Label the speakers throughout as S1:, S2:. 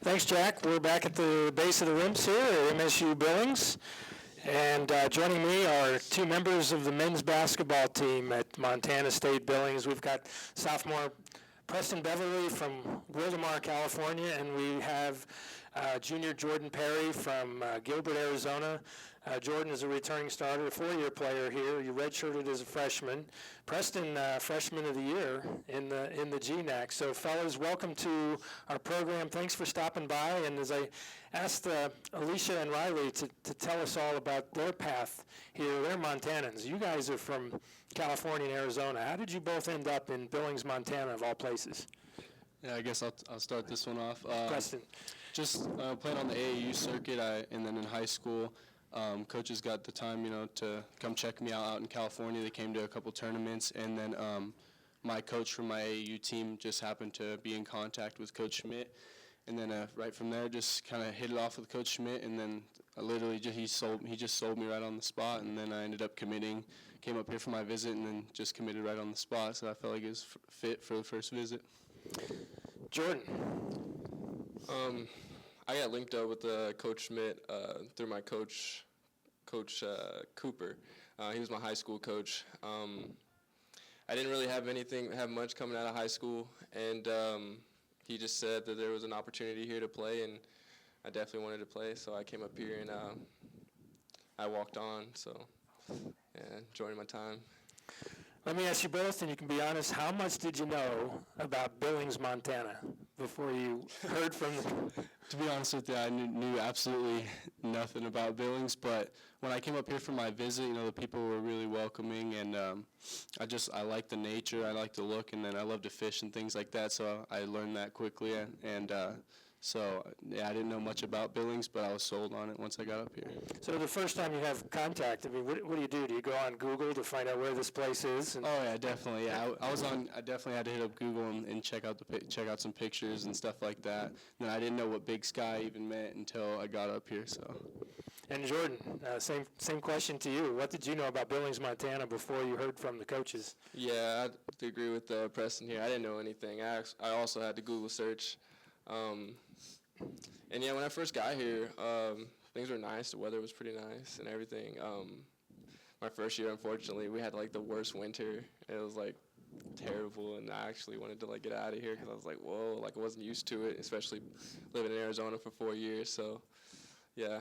S1: Thanks, Jack. We're back at the base of the Rimps here at MSU Billings. And joining me are two members of the men's basketball team at Montana State Billings. We've got sophomore Preston Beverly from Wildomar, California, and we have junior Jordan Perry from Gilbert, Arizona. Jordan is a returning starter, a four-year player here. You redshirted as a freshman. Preston, freshman of the year in the GNAC. So, fellas, welcome to our program. Thanks for stopping by. And as I asked Alicia and Riley to tell us all about their path here, they're Montanans. You guys are from California and Arizona. How did you both end up in Billings, Montana, of all places?
S2: Yeah, I guess I'll start this one off.
S1: Preston.
S2: Just playing on the AAU circuit, and then in high school, coaches got the time, to come check me out in California. They came to a couple tournaments, and then my coach from my AAU team just happened to be in contact with Coach Schmidt, and then right from there, just kind of hit it off with Coach Schmidt, and then he just sold me right on the spot, and then I ended up committing, came up here for my visit, and then just committed right on the spot. So I felt like it was fit for the first visit.
S1: Jordan.
S3: I got linked up with Coach Schmidt through my coach Cooper. He was my high school coach. I didn't really have much coming out of high school, and he just said that there was an opportunity here to play, and I definitely wanted to play, so I came up here and I walked on. So, yeah, enjoying my time.
S1: Let me ask you both, and you can be honest, how much did you know about Billings, Montana, before you heard from them?
S2: To be honest with you, I knew absolutely nothing about Billings, but when I came up here for my visit, the people were really welcoming, and I like the nature, I like the look, and then I love to fish and things like that, so I learned that quickly, and so, yeah, I didn't know much about Billings, but I was sold on it once I got up here.
S1: So the first time you have contact, what do you do? Do you go on Google to find out where this place is?
S2: Oh, yeah, definitely. Yeah, I definitely had to hit up Google and check out some pictures and stuff like that. And I didn't know what Big Sky even meant until I got up here. So.
S1: And Jordan, same question to you. What did you know about Billings, Montana before you heard from the coaches?
S3: Yeah, I have to agree with Preston here. I didn't know anything. I also had to Google search. And yeah, when I first got here, things were nice. The weather was pretty nice and everything. My first year, unfortunately, we had the worst winter. It was terrible, and I actually wanted to get out of here because I was whoa, I wasn't used to it, especially living in Arizona for 4 years. So, yeah.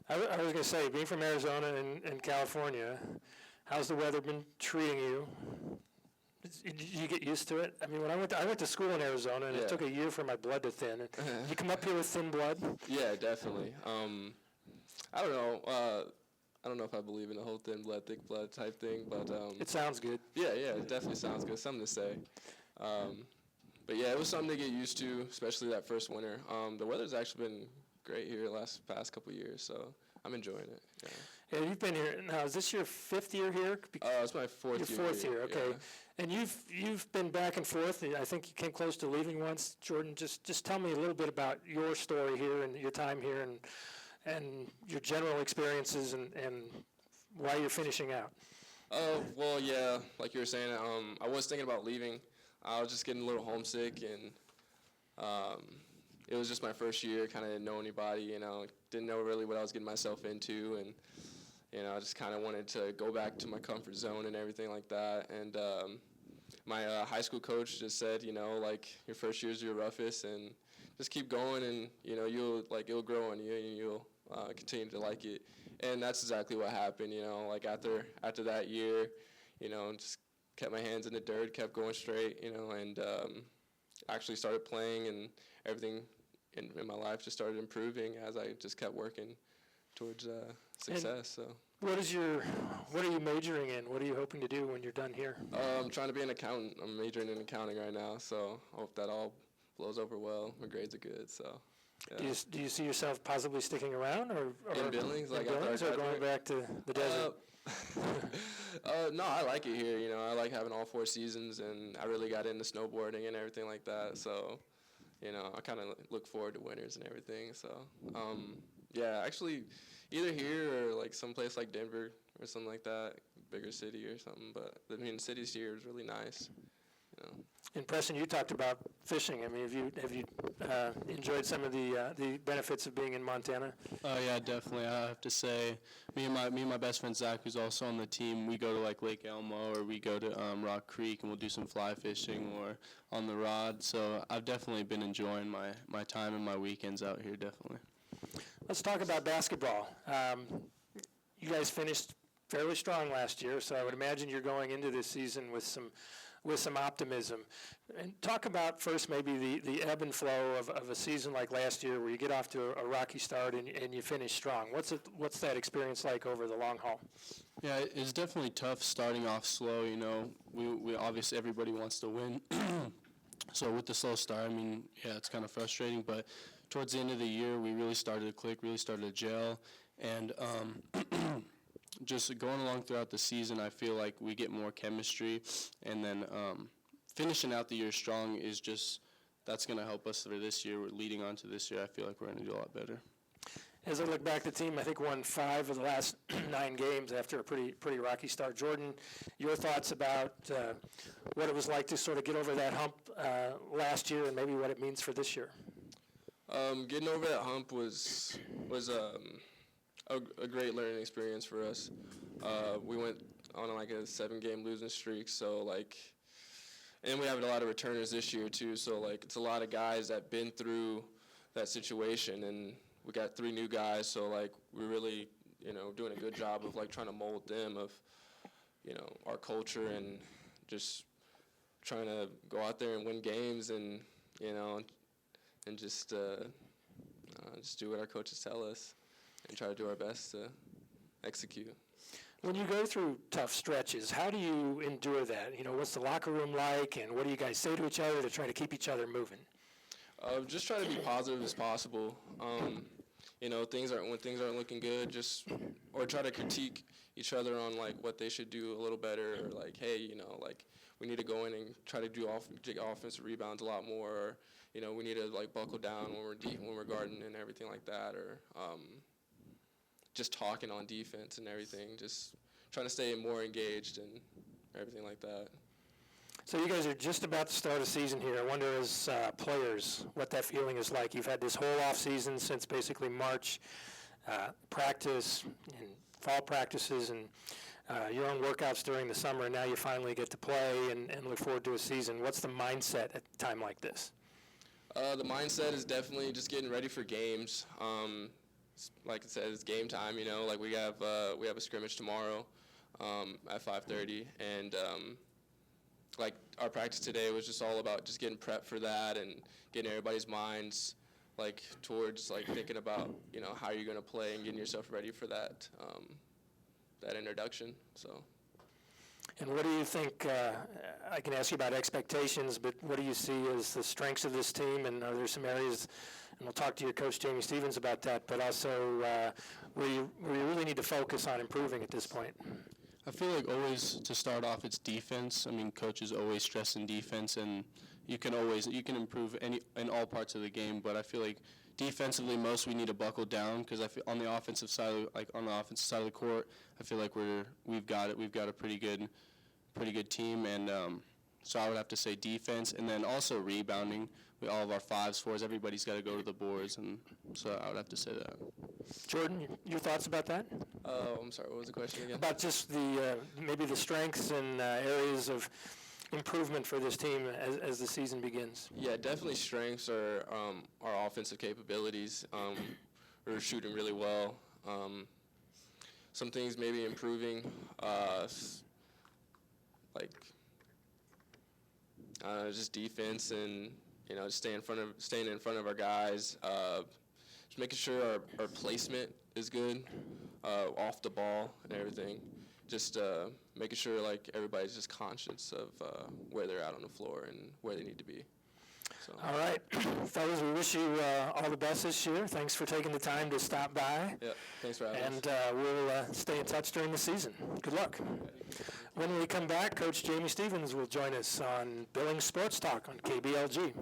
S1: I was going to say, being from Arizona and California, how's the weather been treating you? Did you get used to it? When I went to school in Arizona, and It took a year for my blood to thin. You come up here with thin blood?
S3: Yeah, definitely. I don't know. I don't know if I believe in the whole thin blood, thick blood type thing, but
S1: it sounds good.
S3: Yeah, it definitely sounds good. Something to say. But yeah, it was something to get used to, especially that first winter. The weather's actually been great here the past couple of years, so I'm enjoying it. Yeah.
S1: Yeah, you've been here now. Is this your fifth year here?
S3: It's my fourth year.
S1: Your fourth year, okay.
S3: Yeah.
S1: And you've been back and forth. I think you came close to leaving once. Jordan, just tell me a little bit about your story here and your time here and your general experiences and why you're finishing out.
S3: Well, yeah, like you were saying, I was thinking about leaving. I was just getting a little homesick, and it was just my first year. Kind of didn't know anybody, didn't know really what I was getting myself into, and I just kind of wanted to go back to my comfort zone and everything like that. And my high school coach just said, your first year's your roughest, and just keep going, and it'll grow on you, and you'll continue to like it. And that's exactly what happened. After that year, just kept my hands in the dirt, kept going straight, and actually started playing, and everything in my life just started improving as I just kept working towards success.
S1: And what are you majoring in? What are you hoping to do when you're done here?
S3: I'm trying to be an accountant. I'm majoring in accounting right now, so I hope that all blows over well. My grades are good, so. Yeah.
S1: Do you see yourself possibly sticking around, or
S3: in Billings,
S1: or going back to the desert?
S3: No, I like it here. I like having all 4 seasons, and I really got into snowboarding and everything like that. So, I kind of look forward to winters and everything. So, yeah, actually, either here or someplace like Denver or something like that, bigger city or something. But the cities here is really nice.
S1: And Preston, you talked about fishing. I mean, have you enjoyed some of the benefits of being in Montana?
S2: Oh yeah, definitely. I have to say, me and my best friend Zach, who's also on the team, we go to like Lake Elmo or we go to Rock Creek and we'll do some fly fishing or on the rod. So I've definitely been enjoying my time and my weekends out here. Definitely.
S1: Let's talk about basketball. You guys finished fairly strong last year, so I would imagine you're going into this season with some optimism. And talk about first maybe the ebb and flow of a season like last year where you get off to a rocky start and you finish strong. What's that experience like over the long haul?
S2: Yeah, it's definitely tough starting off slow. You know, we obviously everybody wants to win. So with the slow start, I mean, yeah, it's kind of frustrating. But towards the end of the year, we really started to click, really started to gel, and just going along throughout the season, I feel like we get more chemistry, and then finishing out the year strong is just, that's going to help us for this year. We're leading on to this year, I feel like we're going to do a lot better.
S1: As I look back, the team, I think, won 5 of the last 9 games after a pretty rocky start. Jordan, your thoughts about what it was like to sort of get over that hump last year and maybe what it means for this year?
S3: Getting over that hump was a great learning experience for us. We went on like a 7-game losing streak, so like, and we have a lot of returners this year too. So like, it's a lot of guys that been through that situation, and we got 3 new guys. So like, we're really, doing a good job of like trying to mold them of, our culture and just trying to go out there and win games and and just do what our coaches tell us and try to do our best to execute.
S1: When you go through tough stretches, how do you endure that? What's the locker room like, and what do you guys say to each other to try to keep each other moving?
S3: Just try to be positive as possible. When things aren't looking good, or try to critique each other on like what they should do a little better, or like, hey, like we need to go in and try to do offensive rebounds a lot more, or we need to like buckle down when we're guarding and everything like that, or just talking on defense and everything, just trying to stay more engaged and everything like that.
S1: So you guys are just about to start a season here. I wonder, as players, what that feeling is like. You've had this whole off season since basically March, practice and fall practices and your own workouts during the summer, and now you finally get to play and look forward to a season. What's the mindset at a time like this?
S3: The mindset is definitely just getting ready for games. Like I said, it's game time. Like we have a scrimmage tomorrow at 5:30, and like our practice today was just all about just getting prepped for that and getting everybody's minds like towards like thinking about how you're going to play and getting yourself ready for that introduction. So.
S1: And what do you think, I can ask you about expectations, but what do you see as the strengths of this team, and are there some areas, and we'll talk to your coach, Jamie Stevens, about that, but also where you really need to focus on improving at this point?
S2: I feel like always to start off, it's defense. I mean, coaches always stress in defense, and you can improve in all parts of the game, but I feel like defensively, most we need to buckle down, because I feel on the offensive side of the court, I feel like we've got it. We've got a pretty good team, and so I would have to say defense, and then also rebounding. All of our 5s, 4s, everybody's got to go to the boards, and so I would have to say that.
S1: Jordan, your thoughts about that?
S3: I'm sorry, what was the question again?
S1: About just maybe the strengths and areas of improvement for this team as the season begins.
S3: Yeah, definitely strengths are our offensive capabilities. We're shooting really well. Some things maybe improving, like just defense and just staying in front of our guys. Just making sure our placement is good off the ball and everything. Just making sure like everybody's just conscious of where they're at on the floor and where they need to be. So.
S1: All right, fellas, we wish you all the best this year. Thanks for taking the time to stop by.
S3: Yeah, thanks for having us.
S1: And we'll stay in touch during the season. Good luck. When we come back, Coach Jamie Stevens will join us on Billings Sports Talk on KBLG.